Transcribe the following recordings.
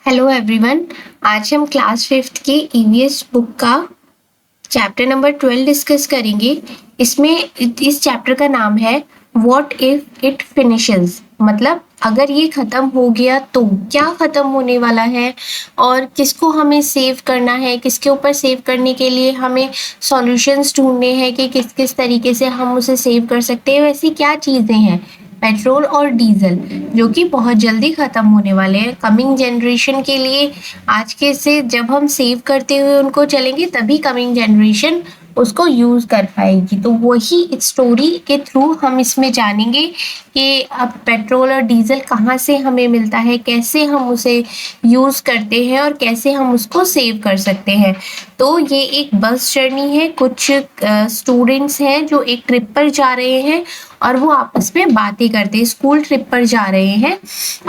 Hello everyone. आज हम class fifth की ईवीएस बुक का चैप्टर नंबर 12 डिस्कस करेंगे। इसमें इस चैप्टर का नाम है व्हाट इफ इट फिनिशेस, मतलब अगर ये खत्म हो गया तो क्या खत्म होने वाला है और किसको हमें सेव करना है, किसके ऊपर सेव करने के लिए हमें सॉल्यूशंस ढूंढने हैं कि किस किस तरीके से हम उसे सेव कर सकते हैं। वैसी क्या चीज़ें हैं पेट्रोल और डीजल जो कि बहुत जल्दी खत्म होने वाले हैं कमिंग जनरेशन के लिए। आज के से जब हम सेव करते हुए उनको चलेंगे तभी कमिंग जनरेशन उसको यूज कर पाएगी। तो वही स्टोरी के थ्रू हम इसमें जानेंगे कि अब पेट्रोल और डीजल कहाँ से हमें मिलता है, कैसे हम उसे यूज करते हैं और कैसे हम उसको सेव कर सकते हैं। तो ये एक बस जर्नी है। कुछ स्टूडेंट्स हैं जो एक ट्रिप पर जा रहे हैं और वो आपस में बातें करते हैं। स्कूल ट्रिप पर जा रहे हैं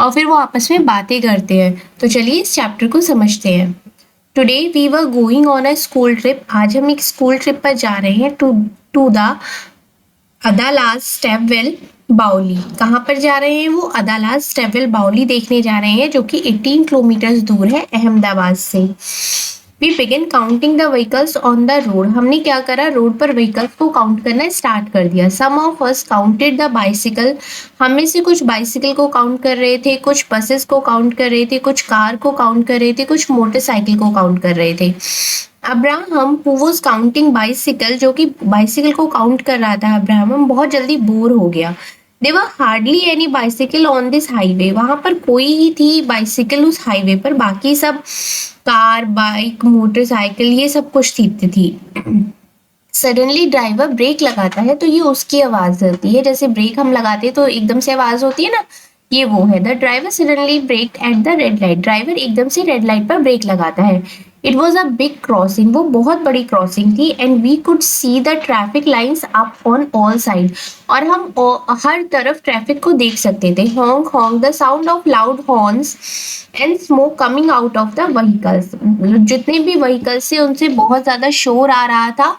और फिर वो आपस में बातें करते हैं। तो चलिए इस चैप्टर को समझते हैं। Today we were going on a school trip. आज हम एक स्कूल ट्रिप पर जा रहे हैं टू द अदालाज स्टेपवेल बाउली। कहाँ पर जा रहे हैं वो? अदालाज स्टेपवेल बाउली देखने जा रहे हैं जो कि 18 किलोमीटर दूर है अहमदाबाद से। We begin counting the vehicles on the road. हमने क्या करा, रोड पर व्हीकल्स को काउंट करना स्टार्ट कर दिया। Some of us counted the bicycle. हम में से कुछ बाइसिकल को काउंट कर रहे थे, कुछ बसेस को काउंट कर रहे थे, कुछ कार को काउंट कर रहे थे, कुछ मोटरसाइकिल को काउंट कर रहे थे। Abraham who was counting bicycle, जो कि बाइसिकल को काउंट कर रहा था, अब्राहम बहुत जल्दी बोर हो गया। There were hardly any bicycle on this highway. वहां पर कोई ही थी बाइसिकल उस हाईवे पर, बाकी सब कार, बाइक, मोटरसाइकिल ये सब कुछ थी। सडनली ड्राइवर ब्रेक लगाता है तो ये उसकी आवाज होती है। जैसे ब्रेक हम लगाते हैं तो एकदम से आवाज होती है ना, ये वो है। The driver suddenly brake at the red light. Driver एकदम से रेड लाइट पर ब्रेक लगाता है। It was a big crossing. वो बहुत बड़ी क्रॉसिंग थी। And we could see the traffic lines up on all side. और हम हर तरफ ट्रैफिक को देख सकते थे। Honk honk the sound of loud horns and smoke coming out of the vehicles. जितने भी व्हीकल्स से उनसे बहुत ज्यादा शोर आ रहा था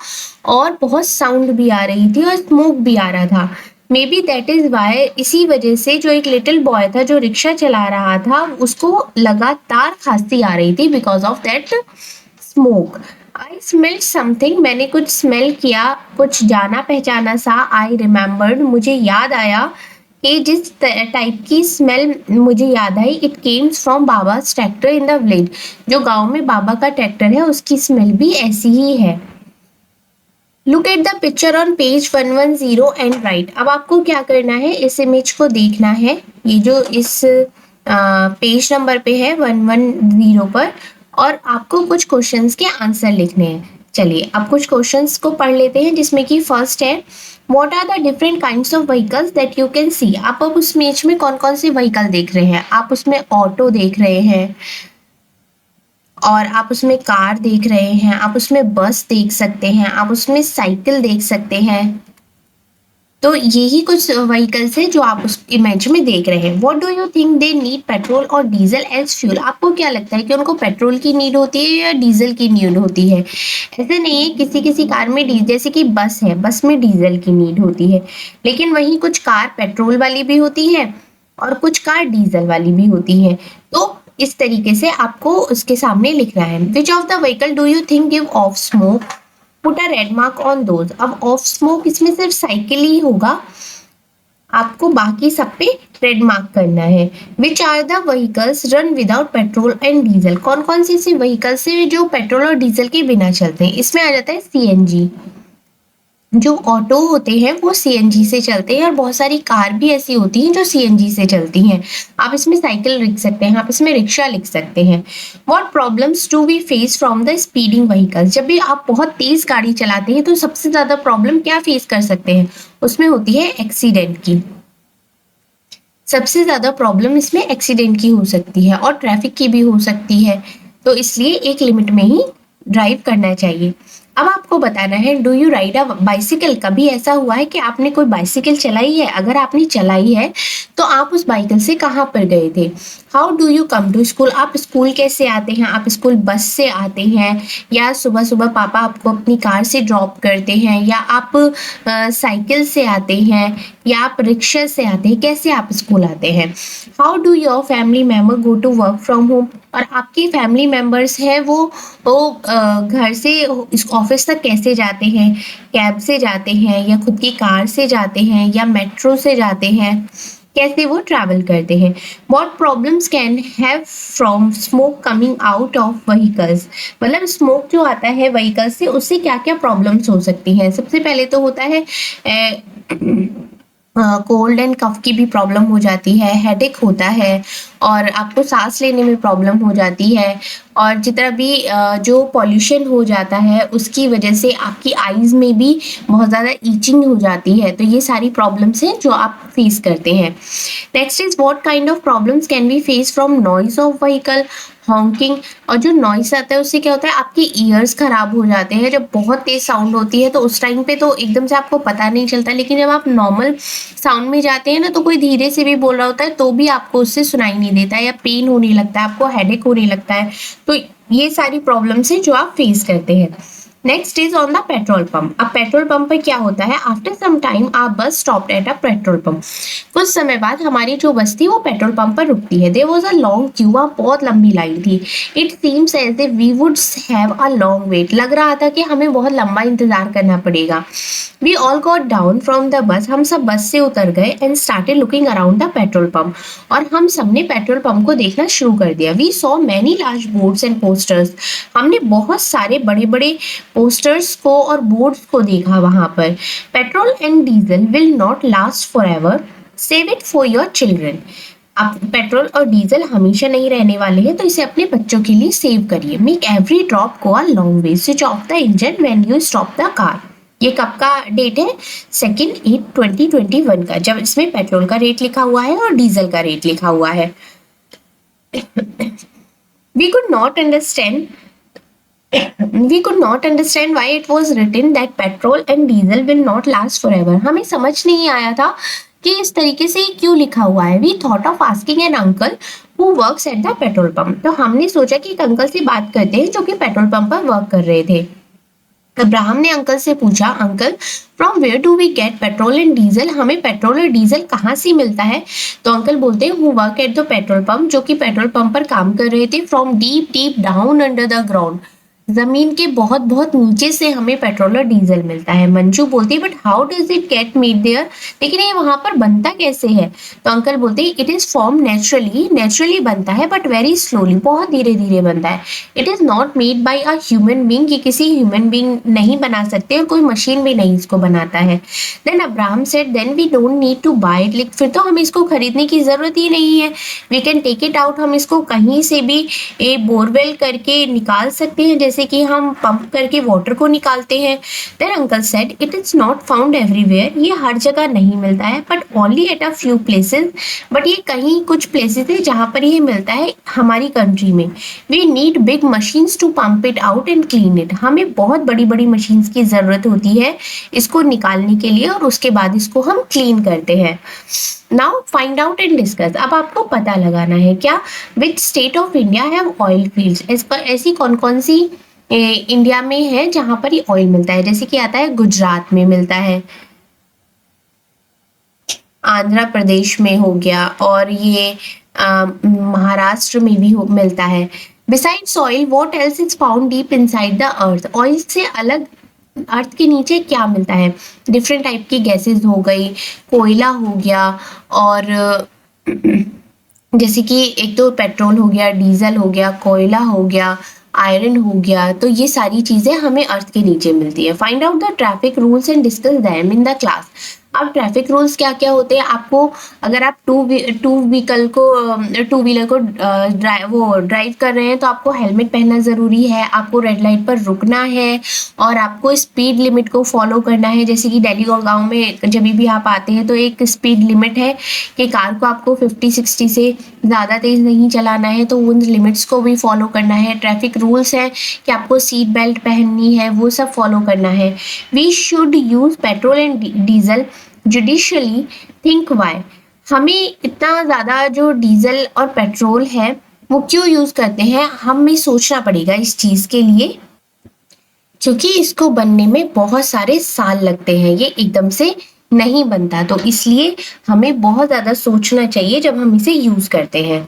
और बहुत साउंड भी आ रही थी और स्मोक भी आ रहा था। Maybe that is why, इसी वजह से जो एक लिटिल बॉय था जो रिक्शा चला रहा था उसको लगातार खांसी आ रही थी because of that smoke. I smelled something. मैंने कुछ स्मेल किया, कुछ जाना पहचाना सा। आई रिमेम्बर्ड, मुझे याद आया कि जिस टाइप की स्मेल मुझे याद आई, इट केम्स फ्रॉम बाबा's ट्रैक्टर इन द विलेज। जो गांव में बाबा का ट्रैक्टर है उसकी स्मेल भी ऐसी ही है। Look at the picture on page 110 and right. अब आपको क्या करना है, इस इमेज को देखना है। ये जो इस पेज नंबर पे है 110 पर, और आपको कुछ क्वेश्चंस के आंसर लिखने हैं। चलिए अब कुछ क्वेश्चंस को पढ़ लेते हैं, जिसमें कि फर्स्ट है what are the different kinds of vehicles that you can see. आप अब उस इमेज में कौन कौन से व्हीकल देख रहे हैं? आप उसमें ऑटो देख रहे हैं, और आप उसमें कार देख रहे हैं, आप उसमें बस देख सकते हैं, आप उसमें साइकिल देख सकते हैं। तो यही कुछ व्हीकल्स हैं जो आप उस इमेज में देख रहे हैं। What do you think they need petrol और डीजल एज फ्यूल। आपको क्या लगता है कि उनको पेट्रोल की नीड होती है या डीजल की नीड होती है? ऐसे नहीं है, किसी किसी कार में जैसे कि बस है, बस में डीजल की नीड होती है, लेकिन वहीं कुछ कार पेट्रोल वाली भी होती है और कुछ कार डीजल वाली भी होती है। तो इस तरीके से आपको उसके सामने लिखना है। Which of the vehicle do you think give of smoke, put a red mark on those. अब ऑफ स्मोक इसमें सिर्फ साइकिल ही होगा, आपको बाकी सब पे रेड मार्क करना है। Which are the vehicles run without petrol and diesel. कौन कौन सी ऐसी व्हीकल्स है जो पेट्रोल और डीजल के बिना चलते हैं? इसमें आ जाता है सीएनजी। जो ऑटो होते हैं वो सीएनजी से चलते हैं और बहुत सारी कार भी ऐसी होती हैं जो सीएनजी से चलती हैं। आप इसमें साइकिल लिख सकते हैं, आप इसमें रिक्शा लिख सकते हैं। What problems do we face from the speeding vehicles. जब भी आप बहुत तेज गाड़ी चलाते हैं तो सबसे ज्यादा प्रॉब्लम क्या फेस कर सकते हैं? उसमें होती है एक्सीडेंट की। सबसे ज्यादा प्रॉब्लम इसमें एक्सीडेंट की हो सकती है और ट्रैफिक की भी हो सकती है। तो इसलिए एक लिमिट में ही ड्राइव करना चाहिए। अब आपको बताना है do you ride a bicycle. कभी ऐसा हुआ है कि आपने कोई बाइसिकल चलाई है? अगर आपने चलाई है तो आप उस बाइसिकल से कहाँ पर गए थे? How do you come to school, आप स्कूल कैसे आते हैं, आप स्कूल बस से आते हैं या सुबह सुबह पापा आपको अपनी कार से ड्रॉप करते हैं या आप साइकिल से आते हैं या आप रिक्शा से आते हैं, कैसे आप स्कूल आते हैं। How do your family member go to work from home, और आपकी फैमिली मेम्बर्स हैं वो घर से इस ऑफिस तक कैसे जाते हैं, कैब से जाते हैं या खुद की कार से जाते हैं या मेट्रो से जाते हैं, कैसे वो ट्रैवल करते हैं। What problems can have from smoke coming out of vehicles, मतलब स्मोक जो आता है व्हीकल से उससे क्या क्या प्रॉब्लम्स हो सकती हैं। सबसे पहले तो होता है कोल्ड एंड कफ की भी प्रॉब्लम हो जाती है, हेडेक होता है और आपको सांस लेने में प्रॉब्लम हो जाती है, और जितना भी जो पॉल्यूशन हो जाता है उसकी वजह से आपकी आईज में भी बहुत ज़्यादा ईचिंग हो जाती है। तो ये सारी प्रॉब्लम्स हैं जो आप फेस करते हैं। Next is what kind of problems can be face from noise of vehicle, honking, और जो नॉइस आता है उससे क्या होता है आपके ईयर्स खराब हो जाते हैं। जब बहुत तेज साउंड होती है तो उस टाइम पे तो एकदम से आपको पता नहीं चलता, लेकिन जब आप नॉर्मल साउंड में जाते हैं ना तो कोई धीरे से भी बोल रहा होता है तो भी आपको उससे सुनाई नहीं देता है या पेन होने लगता है, आपको हेडेक होने लगता है। तो ये सारी प्रॉब्लम्स हैं जो आप फेस करते हैं। Next is on the petrol pump. अब पेट्रोल पंप पर क्या होता है, आफ्टर सम टाइम आवर बस stopped at a petrol pump, कुछ समय बाद हमारी जो बस थी वो पेट्रोल पंप पर रुकती है। There was a long queue, वहाँ बहुत लंबी लाइन थी। It seems as if we would have a long wait, लग रहा था कि हमें बहुत लंबा इंतजार करना पड़ेगा। We all got down from the bus, हम सब बस से उतर गए and started looking around the petrol pump, और हम सबने पेट्रोल पंप को देखना शुरू कर दिया। We saw many large boards and posters, हमने बहुत सारे बड़े बड़े पोस्टर्स को और बोर्ड्स को देखा वहां पर। Petrol and diesel will not last for ever, save it for your children, अब पेट्रोल और डीजल हमेशा नहीं रहने वाले हैं तो इसे अपने बच्चों के लिए सेव करिए। Make every drop go a long way, switch off the engine when you stop the car. ये कब का डेट है, 2/8/2021 का, जब इसमें पेट्रोल का रेट लिखा हुआ है और डीजल का रेट लिखा हुआ है। We could not understand why it was written that petrol and diesel will not last forever. हमें समझ नहीं आया था कि इस तरीके से क्यों लिखा हुआ है। We thought of asking an uncle who works at the petrol pump. तो हमने सोचा कि एक अंकल से बात करते हैं जो कि पेट्रोल पंप पर वर्क कर रहे थे। अब्राहम ने अंकल से पूछा, uncle from where do we get petrol and diesel, हमें पेट्रोल और डीजल कहाँ से मिलता है। तो अंकल बोलते हैं who work at the petrol pump, जो कि पेट्रोल पंप पर काम कर रहे थे। From deep deep down under the ground, जमीन के बहुत बहुत नीचे से हमें पेट्रोल और डीजल मिलता है। मंजू बोलती है but how does it get made there, लेकिन ये वहां पर बनता कैसे है। तो अंकल बोलते हैं इट इज फॉर्म नेचुरली बनता है बट वेरी स्लोली, बहुत धीरे धीरे बनता है। It is not made by a human being, ये किसी ह्यूमन बींग नहीं बना सकते और कोई मशीन भी नहीं इसको बनाता है। Then Abraham said then we don't need to buy it, फिर तो हमें इसको खरीदने की जरूरत ही नहीं है। We can take it out, हम इसको कहीं से भी बोरवेल करके निकाल सकते हैं, जैसे कि हम पंप करके वाटर को निकालते हैं। Then uncle said it is not found everywhere, ये हर जगह नहीं मिलता है but only at a few places, but ये कहीं कुछ प्लेसेस है जहां पर ये मिलता है हमारी कंट्री में। We need big machines to pump it out and clean it, हमें बहुत बड़ी बड़ी मशीन्स की जरूरत होती है इसको निकालने के लिए और उसके बाद इसको हम क्लीन करते हैं। Now find out and discuss, अब आपको पता लगाना है क्या, which state of India have oil fields, ऐसी कौन कौन सी इंडिया में है जहां पर ये ऑयल मिलता है। जैसे कि आता है गुजरात में मिलता है, आंध्र प्रदेश में हो गया, और ये महाराष्ट्र में भी मिलता है। Besides oil what else is found deep inside the earth, oil से अलग अर्थ के नीचे क्या मिलता है, डिफरेंट टाइप की गैसेस हो गई, कोयला हो गया, और जैसे कि एक तो पेट्रोल हो गया, डीजल हो गया, कोयला हो गया, आयरन हो गया, तो ये सारी चीजें हमें अर्थ के नीचे मिलती है। Find out the traffic rules and discuss them in the class. अब ट्रैफिक रूल्स क्या क्या होते हैं, आपको अगर आप टू व्हीलर को ड्राइव कर रहे हैं तो आपको हेलमेट पहनना ज़रूरी है, आपको रेड लाइट पर रुकना है और आपको स्पीड लिमिट को फॉलो करना है। जैसे कि दिल्ली और गाँव में जब भी आप आते हैं तो एक स्पीड लिमिट है कि कार को आपको 50-60 से ज़्यादा तेज़ नहीं चलाना है, तो उन लिमिट्स को भी फॉलो करना है। ट्रैफिक रूल्स है कि आपको सीट बेल्ट पहननी है, वो सब फॉलो करना है। We should use petrol and diesel judiciously, think why, हमें इतना ज़्यादा जो डीजल और पेट्रोल है वो क्यों यूज़ करते हैं, हमें सोचना पड़ेगा इस चीज़ के लिए, क्योंकि इसको बनने में बहुत सारे साल लगते हैं, ये एकदम से नहीं बनता, तो इसलिए हमें बहुत ज़्यादा सोचना चाहिए जब हम इसे यूज़ करते हैं।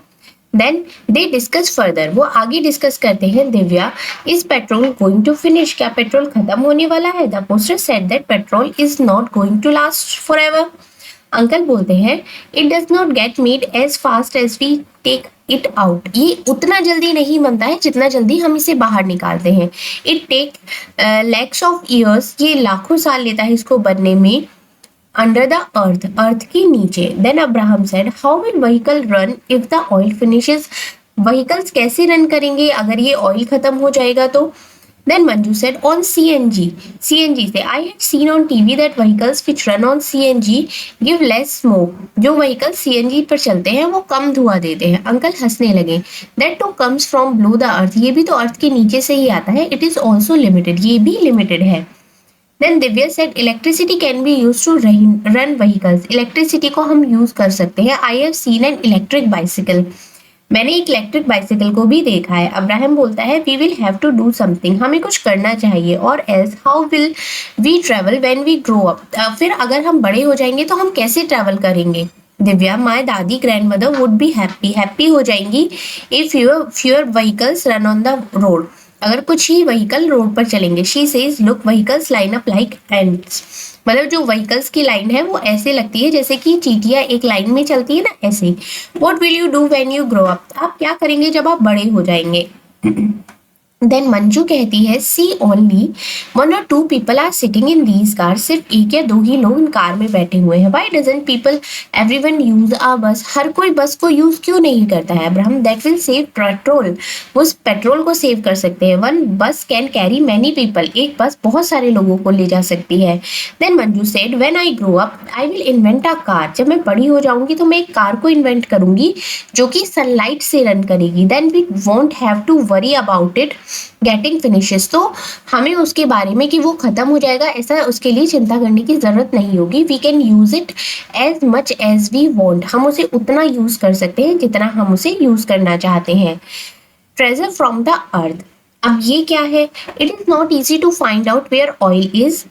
देन दे डिस्कस फर्दर, वो आगे डिस्कस करते हैं। Divya, is petrol going to finish, क्या पेट्रोल खत्म होने वाला है? The poster said that petrol is not going to last forever. Uncle बोलते हैं, it does not get made as fast as we take it out, ये उतना जल्दी नहीं बनता है जितना जल्दी हम इसे बाहर निकालते हैं। It take lakhs of years, ये लाखों साल लेता है इसको बनने में। अंडर द अर्थ, अर्थ के नीचे। Then Abraham said, how will vehicle run if the oil finishes, vehicles कैसे रन करेंगे अगर ये ऑयल खत्म हो जाएगा तो? Then Manju said, on CNG, CNG से। I have seen on TV that vehicles which run on CNG give less smoke, जो व्हीकल सीएनजी पर चलते हैं वो कम धुआं देते हैं। अंकल हंसने लगे। That too comes from below the earth, ये भी तो अर्थ के नीचे से ही आता है। इट इज ऑल्सो लिमिटेड, ये भी लिमिटेड है। Then Divya said, electricity can be used to run vehicles. Electricity को हम use कर सकते हैं. I have seen an electric bicycle. मैंने एक इलेक्ट्रिक बाइसिकल को भी देखा है। अब्राहम बोलता है, we will have to do something, हमें कुछ करना चाहिए। Or else how will we travel when we grow up, फिर अगर हम बड़े हो जाएंगे तो हम कैसे ट्रेवल करेंगे? दिव्या, माय दादी grand mother would be happy, happy हो जाएंगी if fewer vehicles run on the road, अगर कुछ ही व्हीकल रोड पर चलेंगे। She says, look vehicles line up like ends, मतलब जो व्हीकल्स की लाइन है वो ऐसे लगती है जैसे कि चींटियां एक लाइन में चलती है ना, ऐसे। What will you do when you grow up, आप क्या करेंगे जब आप बड़े हो जाएंगे? देन मंजू कहती है, see only 1 or 2 people are sitting in these car, सिर्फ एक या दो ही लोग इन कार में बैठे हुए हैं। Why doesn't people everyone use a bus, हर कोई बस को यूज क्यों नहीं करता है? Abraham, that will save petrol, वो पेट्रोल को सेव कर सकते हैं। 1 बस कैन कैरी मैनी पीपल, एक बस बहुत सारे लोगों को ले जा सकती है। Then Manju said, when I grow up I will invent a car, जब मैं बड़ी हो जाऊंगी तो मैं एक कार को इन्वेंट करूंगी जो कि सनलाइट से रन करेगी। Then we won't have to worry about it getting finishes, तो हमें उसके बारे में कि वो खत्म हो जाएगा ऐसा उसके लिए चिंता करने की जरूरत नहीं होगी। We can use it as much as we want, हम उसे उतना यूज कर सकते हैं जितना हम उसे यूज करना चाहते हैं। ट्रेजर फ्रॉम द अर्थ, अब ये क्या है? It is not easy to find out where oil is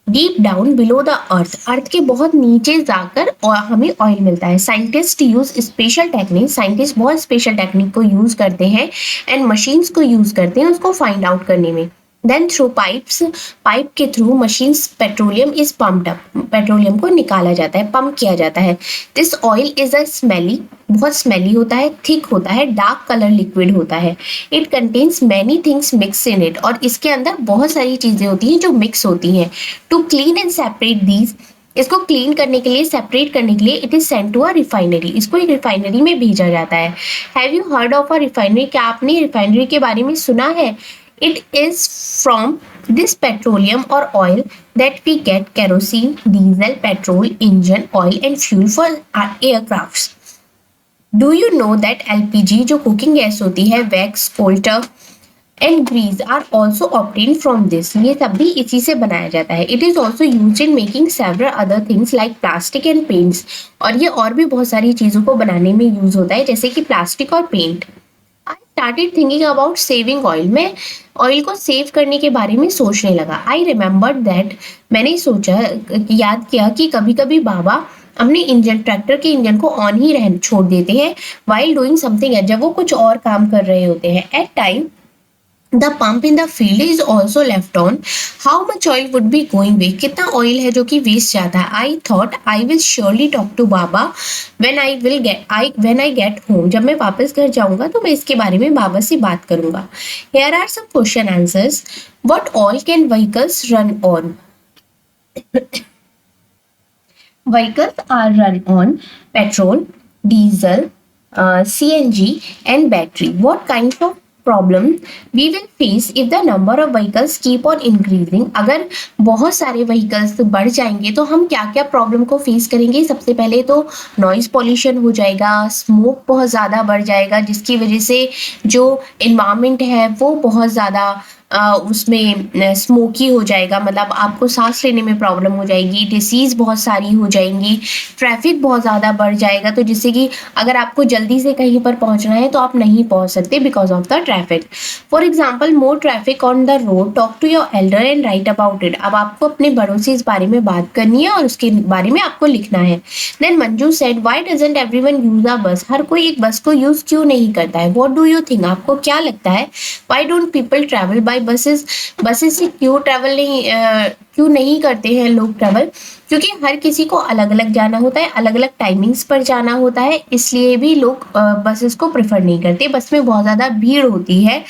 deep down below the earth, earth के बहुत नीचे जाकर और हमें ऑयल मिलता है। Scientist use special technique, scientist बहुत स्पेशल टेक्निक को यूज करते हैं एंड मशीन्स को यूज करते हैं उसको फाइंड आउट करने में। देन थ्रू पाइप्स, पाइप के through machines petroleum is pumped up, petroleum को निकाला जाता है, पंप किया जाता है। This oil is a smelly, बहुत स्मेली होता है, थिक होता है, डार्क कलर लिक्विड होता है। It contains many things mix in it, और इसके अंदर बहुत सारी चीजें होती हैं जो मिक्स होती हैं। To clean and separate these, इसको क्लीन करने के लिए, सेपरेट करने के लिए it is sent to a refinery, इसको एक रिफाइनरी में भेजा जाता है। Have you heard of a refinery, क्या आपने रिफाइनरी के बारे में सुना है? It is from this petroleum or oil that we get kerosene, diesel, petrol, engine oil and fuel for our aircrafts. Do you know that LPG जो cooking gas होती है, wax, coal and grease are also obtained from this, ये सब भी इसी से बनाया जाता है। It is also used in making several other things like plastic and paints, और ये और भी बहुत सारी चीज़ों को बनाने में यूज होता है जैसे कि प्लास्टिक और paint. I started thinking about saving oil, मैं ऑयल को सेव करने के बारे में सोचने लगा। I remembered that, मैंने सोचा, याद किया कि कभी कभी बाबा अपने इंजन, ट्रैक्टर के इंजन को ऑन ही रहने छोड़ देते हैं while doing something else, जब वो कुछ और काम कर रहे होते हैं। At time the pump in the field is also left on, how much oil would be going waste, कितना ऑयल है जो कि वेस्ट जाता है। I thought I will surely talk to Baba when I get home, जब मैं वापस घर जाऊंगा तो मैं इसके बारे में बाबा से बात करूंगा। Here are some question answers. What all can vehicles run on? Vehicles are run on petrol, diesel, CNG and battery. What kinds of problem we will face if the number of vehicles keep on increasing, अगर बहुत सारे vehicles बढ़ जाएंगे तो हम क्या क्या problem को फेस करेंगे? सबसे पहले तो नॉइज पॉल्यूशन हो जाएगा, स्मोक बहुत ज़्यादा बढ़ जाएगा जिसकी वजह से जो इन्वायरमेंट है वो बहुत ज़्यादा उसमें स्मोकी हो जाएगा, मतलब आपको सांस लेने में प्रॉब्लम हो जाएगी, डिसीज बहुत सारी हो जाएंगी, ट्रैफिक बहुत ज़्यादा बढ़ जाएगा, तो जिससे कि अगर आपको जल्दी से कहीं पर पहुंचना है तो आप नहीं पहुंच सकते because of the traffic. For example, more traffic on the road, talk to your elder and write about it. अब आपको अपने बड़ों से इस बारे में बात करनी है और उसके बारे में आपको लिखना है। Then Manju said, why doesn't everyone use a bus? हर कोई एक बस को यूज क्यों नहीं करता है? What do you think? आपको क्या लगता है? Why don't people travel by buses? Buses से क्यों नहीं करते हैं लोग ट्रैवल? क्योंकि हर किसी को अलग अलग जाना होता है, अलग अलग टाइमिंग्स पर जाना होता है, इसलिए भी लोग बसेस को प्रेफर नहीं करते। बस में बहुत ज़्यादा भीड़ होती है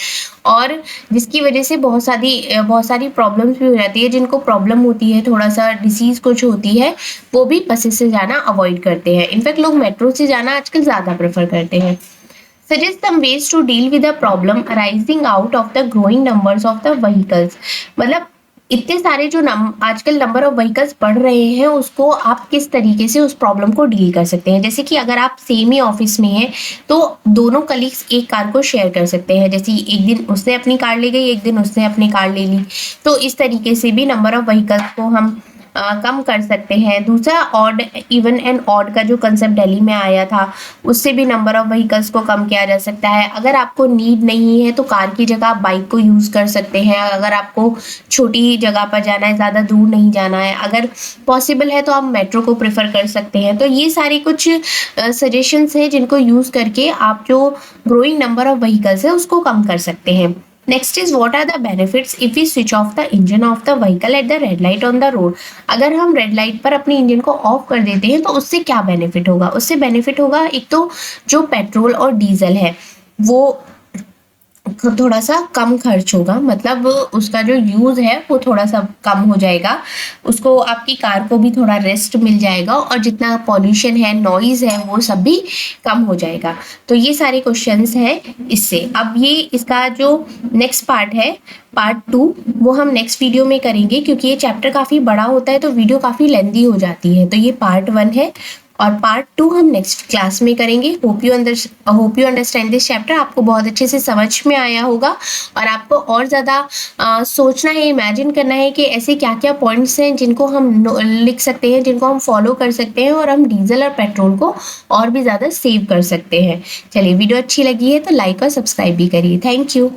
और जिसकी वजह से बहुत सारी प्रॉब्लम्स भी हो जाती है। जिनको प्रॉब्लम होती है, थोड़ा सा डिसीज कुछ होती है, वो भी बसेस से जाना अवॉइड करते हैं। इनफैक्ट लोग मेट्रो से जाना आजकल ज़्यादा प्रेफर करते हैं। Suggest some ways to deal with the problem arising out of the growing numbers of the vehicles। मतलब इतने सारे जो आजकल नंबर ऑफ व्हीकल्स बढ़ रहे हैं, उसको आप किस तरीके से उस प्रॉब्लम को डील कर सकते हैं। जैसे कि अगर आप सेम ही ऑफिस में हैं तो दोनों कलीग्स एक कार को शेयर कर सकते हैं। जैसे एक दिन उसने अपनी कार ले गई, एक दिन उसने अपनी कार ले ली, तो इस तरीके से भी नंबर ऑफ व्हीकल्स को हम कम कर सकते हैं। दूसरा, ऑड इवन एंड ऑड का जो कंसेप्ट दिल्ली में आया था, उससे भी नंबर ऑफ व्हीकल्स को कम किया जा सकता है। अगर आपको नीड नहीं है तो कार की जगह आप बाइक को यूज़ कर सकते हैं। अगर आपको छोटी जगह पर जाना है, ज़्यादा दूर नहीं जाना है, अगर पॉसिबल है तो आप मेट्रो को प्रेफर कर सकते हैं। तो ये सारे कुछ सजेशंस हैं जिनको यूज़ करके आप जो ग्रोइंग नंबर ऑफ व्हीकल्स है उसको कम कर सकते हैं। Next is, what are the benefits if we switch off the engine of the vehicle at the red light on the road? अगर हम रेड लाइट पर अपने इंजन को ऑफ कर देते हैं तो उससे क्या बेनिफिट होगा? उससे बेनिफिट होगा, एक तो जो पेट्रोल और डीजल है वो थोड़ा सा कम खर्च होगा, मतलब उसका जो यूज़ है वो थोड़ा सा कम हो जाएगा, उसको आपकी कार को भी थोड़ा रेस्ट मिल जाएगा, और जितना पॉल्यूशन है, नॉइज़ है, वो सब भी कम हो जाएगा। तो ये सारे क्वेश्चंस हैं इससे। अब ये इसका जो नेक्स्ट पार्ट है, पार्ट 2, वो हम नेक्स्ट वीडियो में करेंगे, क्योंकि ये चैप्टर काफ़ी बड़ा होता है तो वीडियो काफ़ी लेंदी हो जाती है। तो ये पार्ट 1 है और पार्ट 2 हम नेक्स्ट क्लास में करेंगे। Hope you understand this chapter. आपको बहुत अच्छे से समझ में आया होगा और आपको और ज़्यादा सोचना है, इमेजिन करना है कि ऐसे क्या क्या पॉइंट्स हैं जिनको हम लिख सकते हैं, जिनको हम फॉलो कर सकते हैं और हम डीजल और पेट्रोल को और भी ज़्यादा सेव कर सकते हैं। चलिए, वीडियो अच्छी लगी है तो लाइक और सब्सक्राइब भी करिए। Thank you.